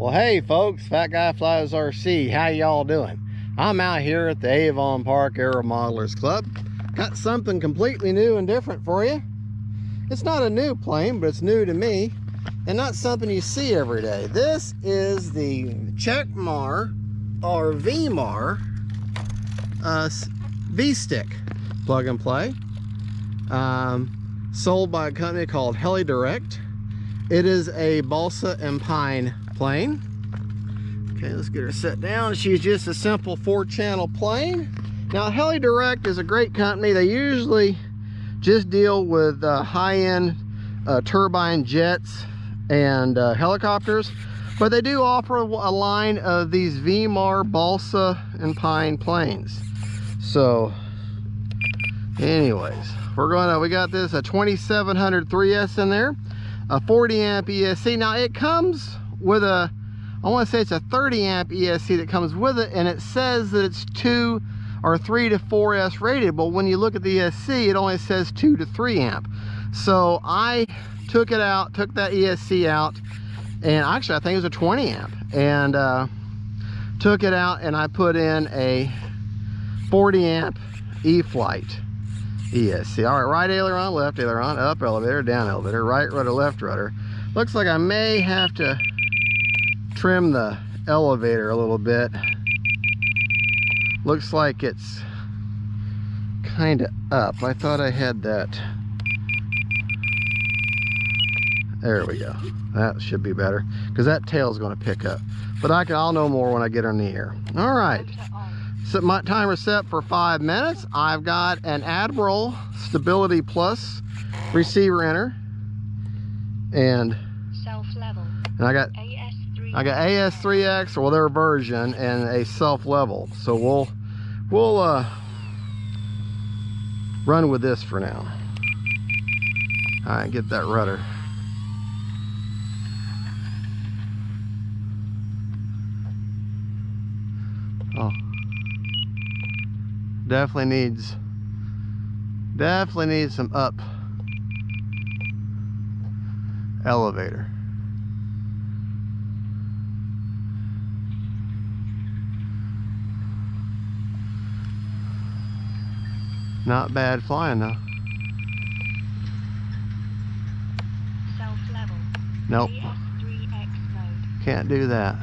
Well, hey folks, Fat Guy Flies RC, how y'all doing? I'm out here at the Avon Park Aero Modelers Club. Got something completely new and different for you. It's not a new plane, but it's new to me, and not something you see every day. This is the Vmar or Vmar V-Stick plug and play, sold by a company called Helidirect. It is a balsa and pine plane. Okay, let's get her set down. She's just a simple 4-channel plane. Now, Helidirect is a great company. They usually just deal with high-end turbine jets and helicopters, but they do offer a line of these Vmar balsa and pine planes. So anyways, we got this a 2700 3S in there, a 40 amp ESC. Now it comes with I want to say it's a 30 amp ESC that comes with it, and it says that it's 2 or 3 to 4S rated, but when you look at the ESC, it only says 2 to 3 amp. So I took it out, took that ESC out, and actually I think it was a 20 amp, and took it out and I put in a 40 amp E-flite ESC. All right, right aileron, left aileron, up elevator, down elevator, right rudder, left rudder. Looks like I may have to trim the elevator a little bit. Looks like it's kind of up. I thought I had that. There we go. That should be better, because that tail is going to pick up. But I'll know more when I get her in the air. All right. So my timer set for 5 minutes. I've got an Admiral Stability Plus receiver in her, and I got AS3X or their version, and a self-level. So we'll run with this for now. All right, get that rudder. Oh, definitely needs some up elevator. Not bad flying though. Self-level. Nope. ES3X mode. Can't do that.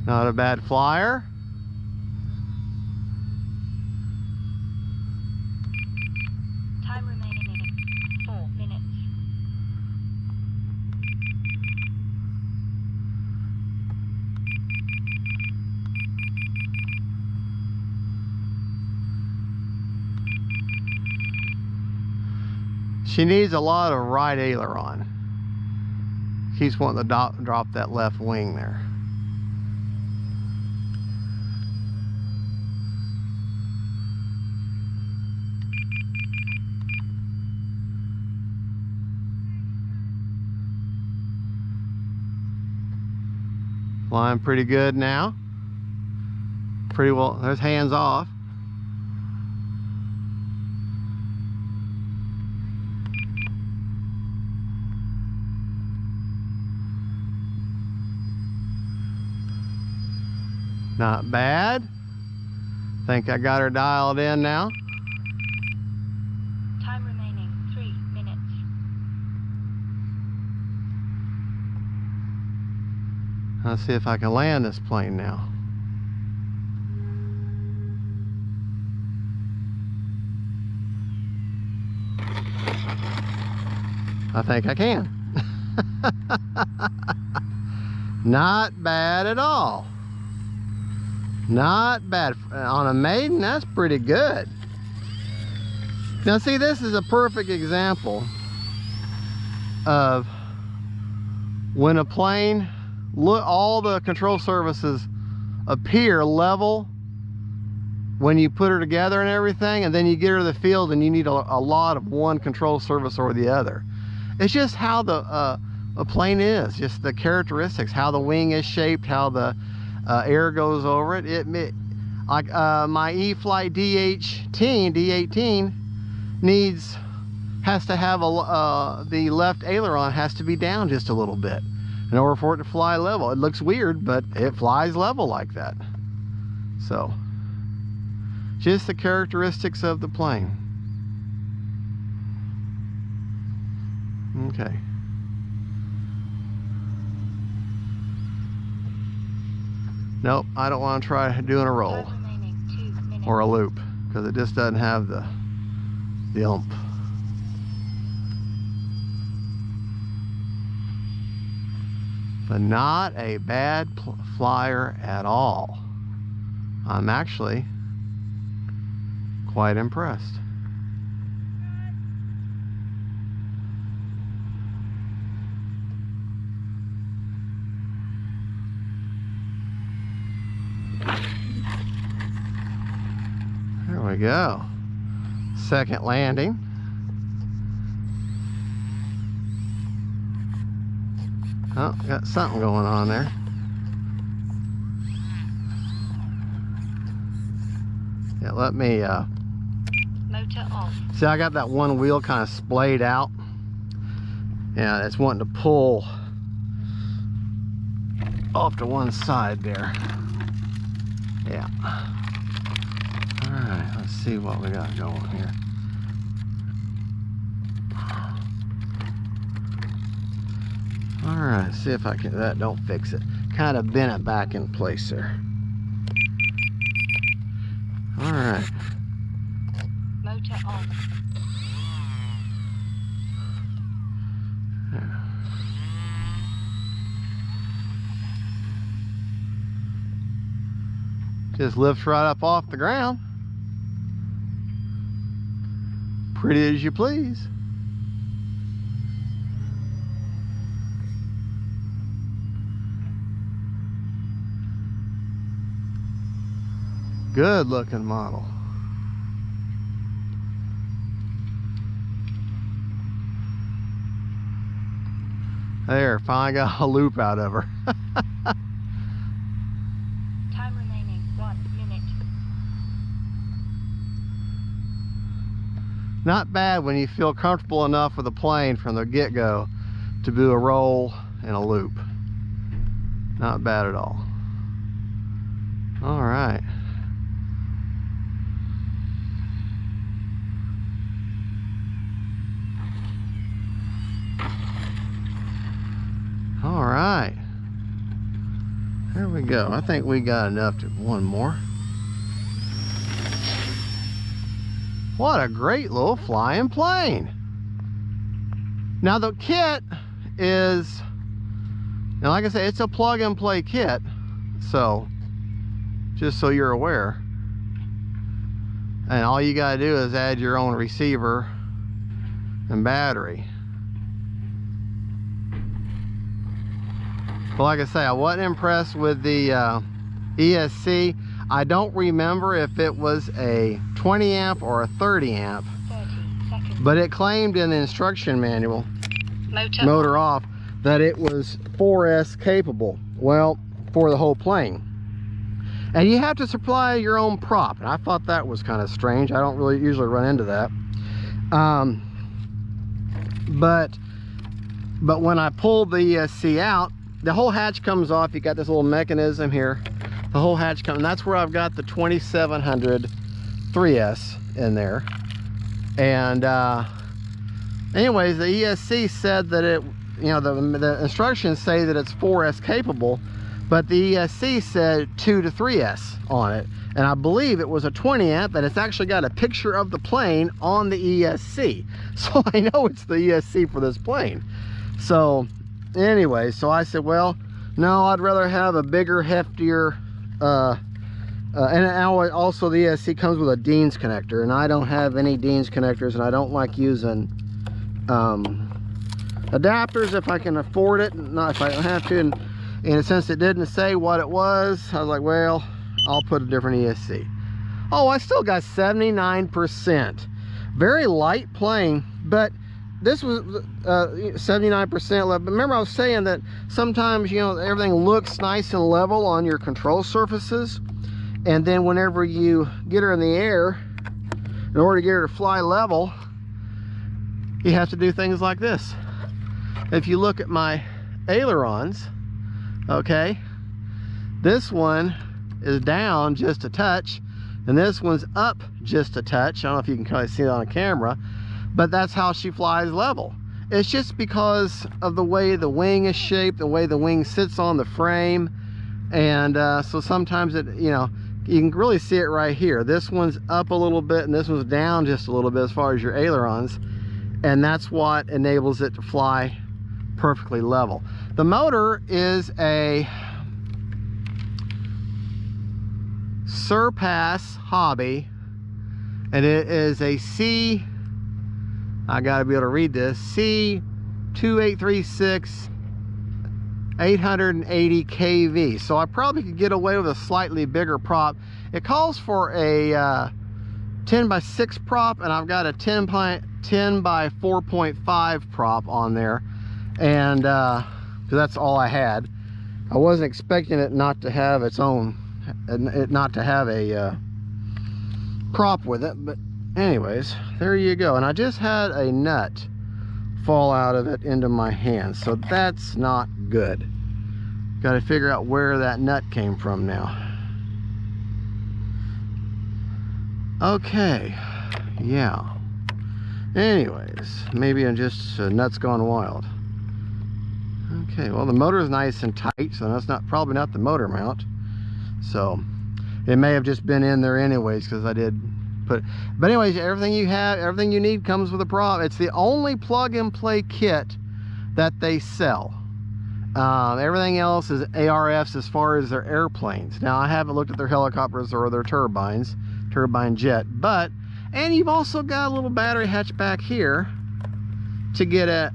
Not a bad flyer. Time remaining 4 minutes. She needs a lot of right aileron. Keeps wanting to drop that left wing there. Flying pretty good now. Pretty well. There's hands off. Not bad. Think I got her dialed in now. Time remaining 3 minutes. Let's see if I can land this plane now. I think I can. Not bad at all. Not bad. On a maiden, that's pretty good. Now see, this is a perfect example of when a plane, look, all the control surfaces appear level when you put her together and everything, and then you get her to the field and you need a lot of one control surface or the other. It's just how the a plane is, just the characteristics, how the wing is shaped, how the air goes over it. Like my E-flite D18 has to have the left aileron has to be down just a little bit in order for it to fly level. It looks weird, but it flies level like that. So just the characteristics of the plane. Okay. Nope, I don't want to try doing a roll or a loop because it just doesn't have the oomph. But not a bad flyer at all. I'm actually quite impressed. There we go. Second landing. Oh, got something going on there. Yeah, let me Motor off. see, I got that one wheel kind of splayed out. Yeah, it's wanting to pull off to one side there. Yeah. Alright, let's see what we got going here. Alright, see if I can, that don't fix it. Kind of bent it back in place there. Alright. Motor on. Just lifts right up off the ground. Pretty as you please. Good looking model. There, finally got a loop out of her. Time remaining 1 minute. Not bad when you feel comfortable enough with a plane from the get-go to do a roll and a loop. Not bad at all. All right. All right, there we go. I think we got enough to one more. What a great little flying plane. Now the kit is, and like I say, it's a plug and play kit. So just so you're aware. And all you gotta do is add your own receiver and battery. But like I say, I wasn't impressed with the ESC. I don't remember if it was a 20 amp or a 30 amp. 30 seconds. But it claimed in the instruction manual, Motor off, that it was 4S capable. Well, for the whole plane. And you have to supply your own prop. And I thought that was kind of strange. I don't really usually run into that. But when I pulled the ESC out, the whole hatch comes off. You got this little mechanism here. The whole hatch comes, and that's where I've got the 2700 3S in there. And anyways, the ESC said that it, you know, the instructions say that it's 4S capable, but the ESC said 2 to 3S on it. And I believe it was a 20 amp, and it's actually got a picture of the plane on the ESC. So I know it's the ESC for this plane. So anyway, so I said, well, no, I'd rather have a bigger, heftier, and also the ESC comes with a Dean's connector, and I don't have any Dean's connectors, and I don't like using adapters if I can afford it, not if I don't have to. And since it didn't say what it was, I was like, well, I'll put a different ESC. Oh, I still got 79%. Very light plane, but this was 79% level. But remember I was saying that sometimes, you know, everything looks nice and level on your control surfaces, and then whenever you get her in the air, in order to get her to fly level, you have to do things like this. If you look at my ailerons, okay, this one is down just a touch, and this one's up just a touch. I don't know if you can kind of see it on camera, but that's how she flies level. It's just because of the way the wing is shaped, the way the wing sits on the frame, and so sometimes it, you know, you can really see it right here. This one's up a little bit and this one's down just a little bit as far as your ailerons, and that's what enables it to fly perfectly level. The motor is a Surpass Hobby, and it is a I gotta be able to read this, C2836 880 kV. So I probably could get away with a slightly bigger prop. It calls for a 10 by 6 prop, and I've got a 10 by 4.5 prop on there, and that's all I had. I wasn't expecting it not to have its own, not to have a prop with it, but anyways, there you go. And I just had a nut fall out of it into my hand, so that's not good. Got to figure out where that nut came from now. Okay, yeah, anyways, maybe I'm just nuts gone wild. Okay, well, the motor is nice and tight, so that's probably not the motor mount, so it may have just been in there anyways, because I did put, but anyways, everything you have, everything you need comes with a prop. It's the only plug and play kit that they sell. Everything else is ARFs as far as their airplanes. Now, I haven't looked at their helicopters or their turbine jet, but, and you've also got a little battery hatch back here to get at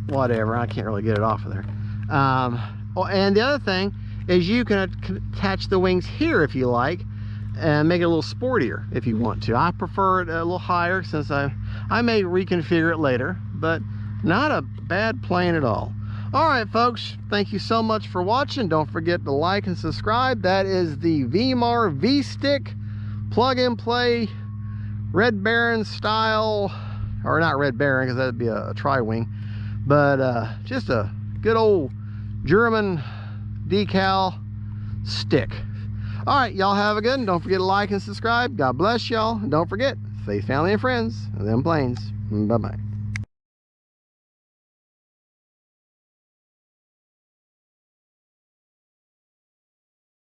whatever. I can't really get it off of there. And the other thing is you can attach the wings here if you like, and make it a little sportier if you want to. I prefer it a little higher, since I may reconfigure it later, but not a bad plane at all. All right, folks, thank you so much for watching. Don't forget to like and subscribe. That is the Vmar V-Stick plug and play Red Baron style, or not Red Baron, because that'd be a tri-wing, but just a good old German decal stick. All right, y'all have a good one. Don't forget to like and subscribe. God bless y'all. And don't forget, safe family and friends, and them planes. Bye-bye.